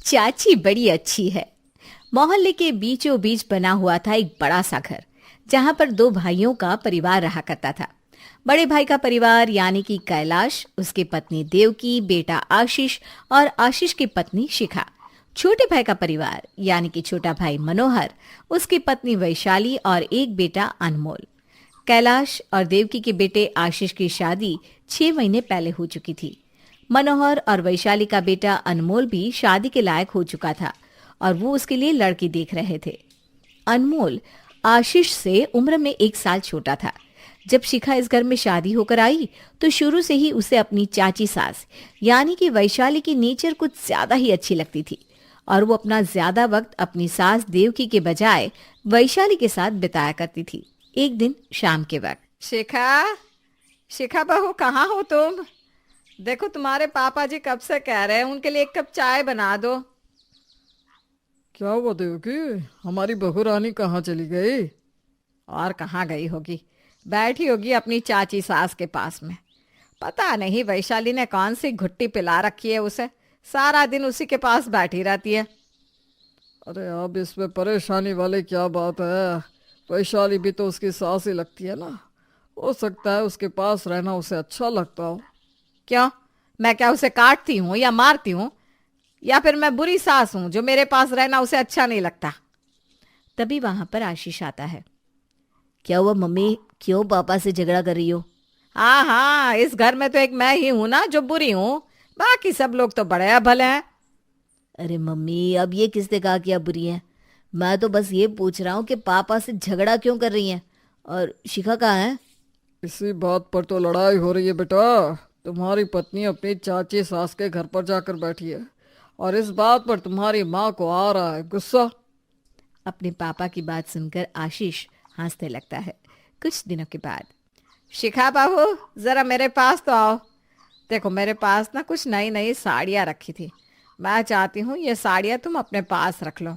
चाची बड़ी अच्छी है। मोहल्ले के बीचों बीच बना हुआ था एक बड़ा सा घर, जहां पर दो भाइयों का परिवार रहा करता था। बड़े भाई का परिवार यानी कि कैलाश, उसकी पत्नी देवकी, बेटा आशीष और आशीष की पत्नी शिखा। छोटे भाई का परिवार यानी कि छोटा भाई मनोहर, उसकी पत्नी वैशाली और एक बेटा अनमोल। कैलाश और देवकी के बेटे आशीष की शादी 6 महीने पहले हो चुकी थी। मनोहर और वैशाली का बेटा अनमोल भी शादी के लायक हो चुका था और वो उसके लिए लड़की देख रहे थे। अनमोल आशीष से उम्र में 1 साल छोटा था। जब शिखा इस घर में शादी होकर आई तो शुरू से ही उसे अपनी चाची सास यानी कि वैशाली की नेचर कुछ ज्यादा ही अच्छी लगती थी और वो अपना ज्यादा वक्त अपनी सास देवकी के बजाय वैशाली के साथ बिताया करती थी। एक दिन शाम के वक्त, शिखा, शिखा बहू कहाँ हो तुम? देखो तुम्हारे पापा जी कब से कह रहे हैं उनके लिए 1 कप चाय बना दो। क्या हुआ देवकी, हमारी बहू रानी कहाँ चली गई? और कहाँ गई होगी, बैठी होगी अपनी चाची सास के पास में। पता नहीं वैशाली ने कौन सी घुट्टी पिला रखी है उसे, सारा दिन उसी के पास बैठी रहती है। अरे अब इसमें परेशानी वाली क्या बात है? वैशाली भी तो उसकी सास ही लगती है ना। हो सकता है उसके पास रहना उसे अच्छा लगता हो। क्यों, मैं क्या उसे काटती हूँ या मारती हूँ, या फिर मैं बुरी सास हूँ जो मेरे पास रहना उसे अच्छा नहीं लगता? तभी वहां पर आशीष आता है। क्या हुआ मम्मी, क्यों पापा से झगड़ा कर रही हो? हाँ हाँ, इस घर में तो एक मैं ही हूं ना जो बुरी हूं, बाकी सब लोग तो बड़े भले हैं। अरे मम्मी, अब ये किसने कहा कि आप बुरी हैं? मैं तो बस ये पूछ रहा हूँ कि पापा से झगड़ा क्यों कर रही हैं? और शिखा कहाँ है? इसी बात पर तो लड़ाई हो रही है बेटा। तुम्हारी पत्नी अपनी चाची सास के घर पर जाकर बैठी है और इस बात पर तुम्हारी माँ को आ रहा है गुस्सा। अपने पापा की बात सुनकर आशीष हंसने लगता है। कुछ दिनों के बाद, शिखा बहू जरा मेरे पास तो आओ। देखो मेरे पास ना कुछ नई नई साड़ियाँ रखी थी, मैं चाहती हूँ ये साड़ियाँ तुम अपने पास रख लो।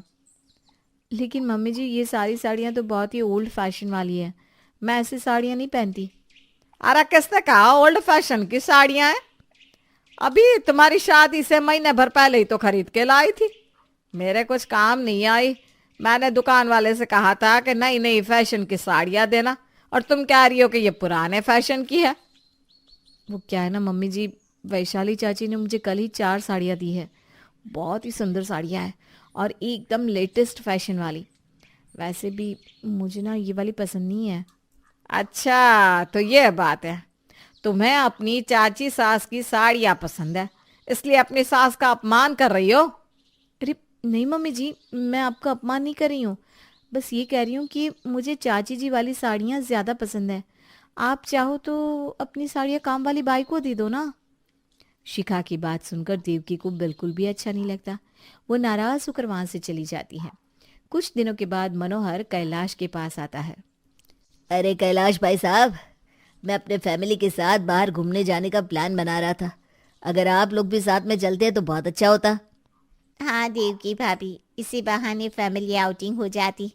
लेकिन मम्मी जी, ये सारी साड़ियाँ तो बहुत ही ओल्ड फैशन वाली हैं, मैं ऐसी साड़ियाँ नहीं पहनती। अरे किसने कहा ओल्ड फैशन की साड़ियाँ हैं? अभी तुम्हारी शादी से महीने भर पहले ही तो खरीद के लाई थी, मेरे कुछ काम नहीं आई। मैंने दुकान वाले से कहा था कि नई नई फैशन की साड़ियाँ देना, और तुम कह रही हो कि ये पुराने फैशन की है। वो क्या है ना मम्मी जी, वैशाली चाची ने मुझे कल ही 4 साड़ियाँ दी है। बहुत ही सुंदर साड़ियाँ हैं और एकदम लेटेस्ट फैशन वाली। वैसे भी मुझे ना ये वाली पसंद नहीं है। अच्छा तो ये बात है, तुम्हें अपनी चाची सास की साड़ियाँ पसंद है, इसलिए अपनी सास का अपमान कर रही हो? अरे नहीं मम्मी जी, मैं आपका अपमान नहीं कर रही हूँ, बस ये कह रही हूँ कि मुझे चाची जी वाली साड़ियाँ ज़्यादा पसंद है। आप चाहो तो अपनी साड़ियाँ काम वाली बाई को दे दो ना। शिखा की बात सुनकर देवकी को बिल्कुल भी अच्छा नहीं लगता। वो नाराज होकर वहां से चली जाती है। कुछ दिनों के बाद मनोहर कैलाश के पास आता है। अरे कैलाश भाई साहब, मैं अपने फैमिली के साथ बाहर घूमने जाने का प्लान बना रहा था। अगर आप लोग भी साथ में चलते हैं तो बहुत अच्छा होता। हाँ देवकी भाभी, इसी बहाने फैमिली आउटिंग हो जाती।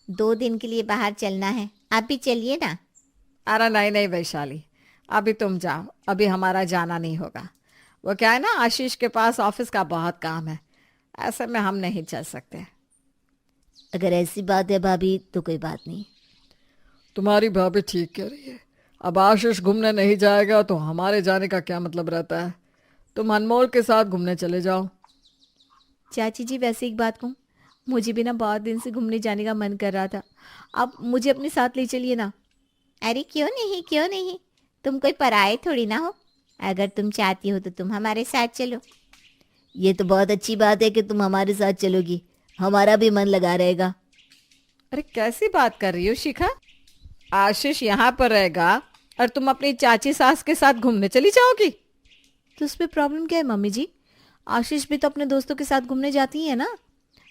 2 दिन के लिए बाहर चलना है, आप भी चलिए ना। अरे नहीं नहीं वैशाली, अभी तुम जाओ, अभी हमारा जाना नहीं होगा। वो क्या है ना, आशीष के पास ऑफिस का बहुत काम है, ऐसे में हम नहीं चल सकते। अगर ऐसी बात है भाभी तो कोई बात नहीं। तुम्हारी भाभी ठीक कह रही है। अब आशीष घूमने नहीं जाएगा तो हमारे जाने का क्या मतलब रहता है? तुम अनमोल के साथ घूमने चले जाओ। चाची जी, वैसे एक बात कहूँ, मुझे भी ना बहुत दिन से घूमने जाने का मन कर रहा था। आप मुझे अपने साथ ले चलिए ना। अरे क्यों नहीं, क्यों नहीं, तुम कोई पराये थोड़ी ना हो। अगर तुम चाहती हो तो तुम हमारे साथ चलो। ये तो बहुत अच्छी बात है कि तुम हमारे साथ चलोगी, हमारा भी मन लगा रहेगा। अरे कैसी बात कर रही हो शिखा, आशीष यहाँ पर रहेगा और तुम अपनी चाची सास के साथ घूमने चली जाओगी? तो उसमें प्रॉब्लम क्या है मम्मी जी? आशीष भी तो अपने दोस्तों के साथ घूमने जाती है ना,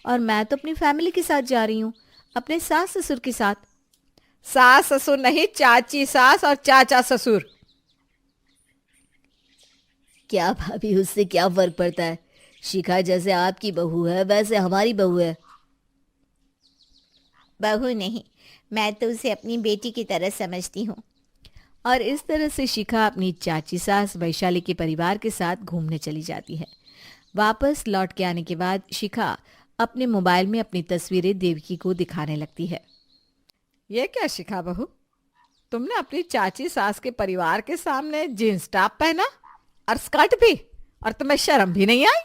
और मैं तो अपनी फैमिली के साथ जा रही हूँ, अपने सास ससुर के साथ। सास ससुर नहीं, चाची सास और चाचा ससुर। क्या भाभी, उससे क्या फर्क पड़ता है? शिखा जैसे आपकी बहू है वैसे हमारी बहू है। बहू नहीं, मैं तो उसे अपनी बेटी की तरह समझती हूँ। और इस तरह से शिखा अपनी चाची सास वैशाली के परिवार के साथ घूमने चली जाती है। वापस लौट के आने के बाद शिखा अपने मोबाइल में अपनी तस्वीरें देवकी को दिखाने लगती है। ये क्या शिखा बहू, तुमने अपनी चाची सास के परिवार के सामने जींस टॉप पहना और स्कर्ट भी, और तुम्हें शर्म भी नहीं आई?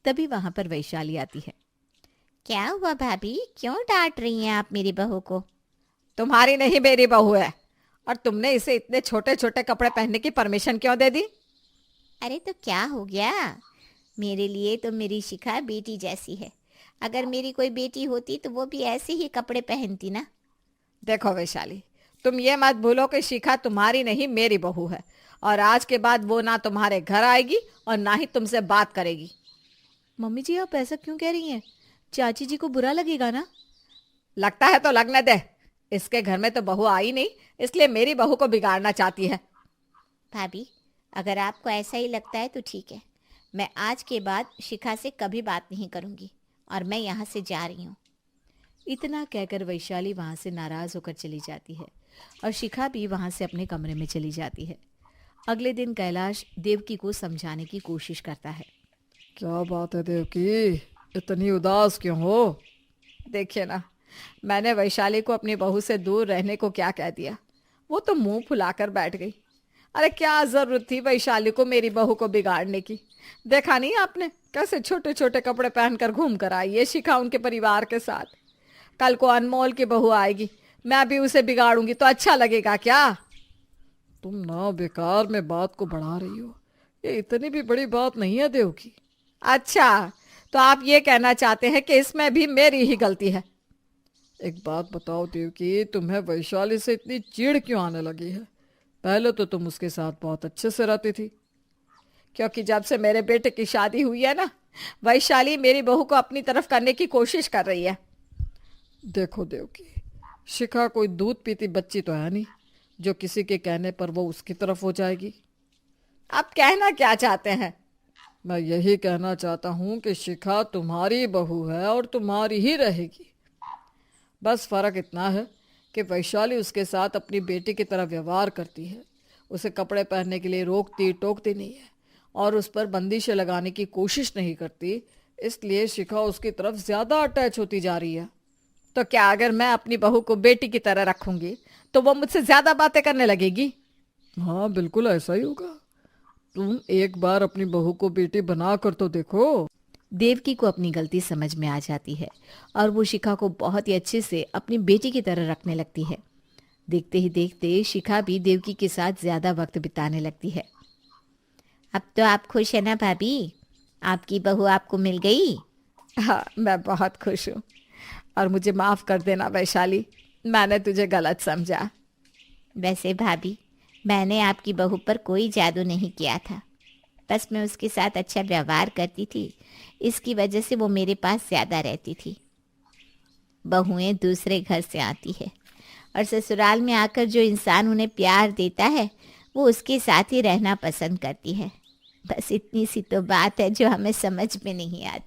तभी वहां पर वैशाली आती है। क्या हुआ भाभी, क्यों डांट रही हैं आप मेरी बहू को? तुम्हारी नहीं मेरी बहू है, और तुमने इसे इतने छोटे छोटे कपड़े पहनने की परमिशन क्यों दे दी? अरे तो क्या हो गया, मेरे लिए तो मेरी शिखा बेटी जैसी है। अगर मेरी कोई बेटी होती तो वो भी ऐसे ही कपड़े पहनती ना। देखो वैशाली, तुम ये मत भूलो कि शिखा तुम्हारी नहीं मेरी बहू है, और आज के बाद वो ना तुम्हारे घर आएगी और ना ही तुमसे बात करेगी। मम्मी जी आप ऐसा क्यों कह रही हैं? चाची जी को बुरा लगेगा ना? लगता है तो लगने दे, इसके घर में तो बहू आई नहीं, इसलिए मेरी बहू को बिगाड़ना चाहती है। भाभी, अगर आपको ऐसा ही लगता है तो ठीक है, मैं आज के बाद शिखा से कभी बात नहीं करूंगी और मैं यहाँ से जा रही हूँ। इतना कहकर वैशाली वहां से नाराज होकर चली जाती है और शिखा भी वहां से अपने कमरे में चली जाती है। अगले दिन कैलाश देवकी को समझाने की कोशिश करता है। क्या बात है देवकी, इतनी उदास क्यों हो? देखिए ना, मैंने वैशाली को अपनी बहू से दूर रहने को क्या कह दिया, वो तो मुंह फुलाकर बैठ गई। अरे क्या जरूरत थी वैशाली को मेरी बहू को बिगाड़ने की? देखा नहीं आपने कैसे छोटे छोटे कपड़े पहनकर घूम कर आई है शिखा उनके परिवार के साथ। कल को अनमोल की बहू आएगी, मैं भी उसे बिगाड़ूंगी तो अच्छा लगेगा क्या? तुम ना बेकार में बात को बढ़ा रही हो, ये इतनी भी बड़ी बात नहीं है देवकी। अच्छा, तो आप ये कहना चाहते हैं कि इसमें भी मेरी ही गलती है? एक बात बताओ देवकी, तुम्हें वैशाली से इतनी चिढ़ क्यों आने लगी है? पहले तो तुम उसके साथ बहुत अच्छे से रहती थी। क्योंकि जब से मेरे बेटे की शादी हुई है ना, वैशाली मेरी बहू को अपनी तरफ करने की कोशिश कर रही है। देखो देवकी, शिखा कोई दूध पीती बच्ची तो है नहीं जो किसी के कहने पर वो उसकी तरफ हो जाएगी। आप कहना क्या चाहते हैं? मैं यही कहना चाहता हूँ कि शिखा तुम्हारी बहू है और तुम्हारी ही रहेगी। बस फर्क इतना है कि वैशाली उसके साथ अपनी बेटी की तरह व्यवहार करती है, उसे कपड़े पहनने के लिए रोकती टोकती नहीं है और उस पर बंदिशें लगाने की कोशिश नहीं करती। इसलिए शिखा उसकी तरफ ज्यादा अटैच होती जा रही है। तो क्या अगर मैं अपनी बहू को बेटी की तरह रखूंगी तो वो मुझसे ज्यादा बातें करने लगेगी? हाँ बिल्कुल ऐसा ही होगा। तुम एक बार अपनी बहू को बेटी बना कर तो देखो। देवकी को अपनी गलती समझ में आ जाती है और वो शिखा को बहुत ही अच्छे से अपनी बेटी की तरह रखने लगती है। देखते ही देखते शिखा भी देवकी के साथ ज्यादा वक्त बिताने लगती है। अब तो आप खुश है ना भाभी, आपकी बहू आपको मिल गई? हाँ, मैं बहुत खुश हूँ, और मुझे माफ कर देना वैशाली, मैंने तुझे गलत समझा। वैसे भाभी, मैंने आपकी बहू पर कोई जादू नहीं किया था, बस मैं उसके साथ अच्छा व्यवहार करती थी, इसकी वजह से वो मेरे पास ज़्यादा रहती थी। बहुएं दूसरे घर से आती है और ससुराल में आकर जो इंसान उन्हें प्यार देता है वो उसके साथ ही रहना पसंद करती है। बस इतनी सी तो बात है जो हमें समझ में नहीं आती।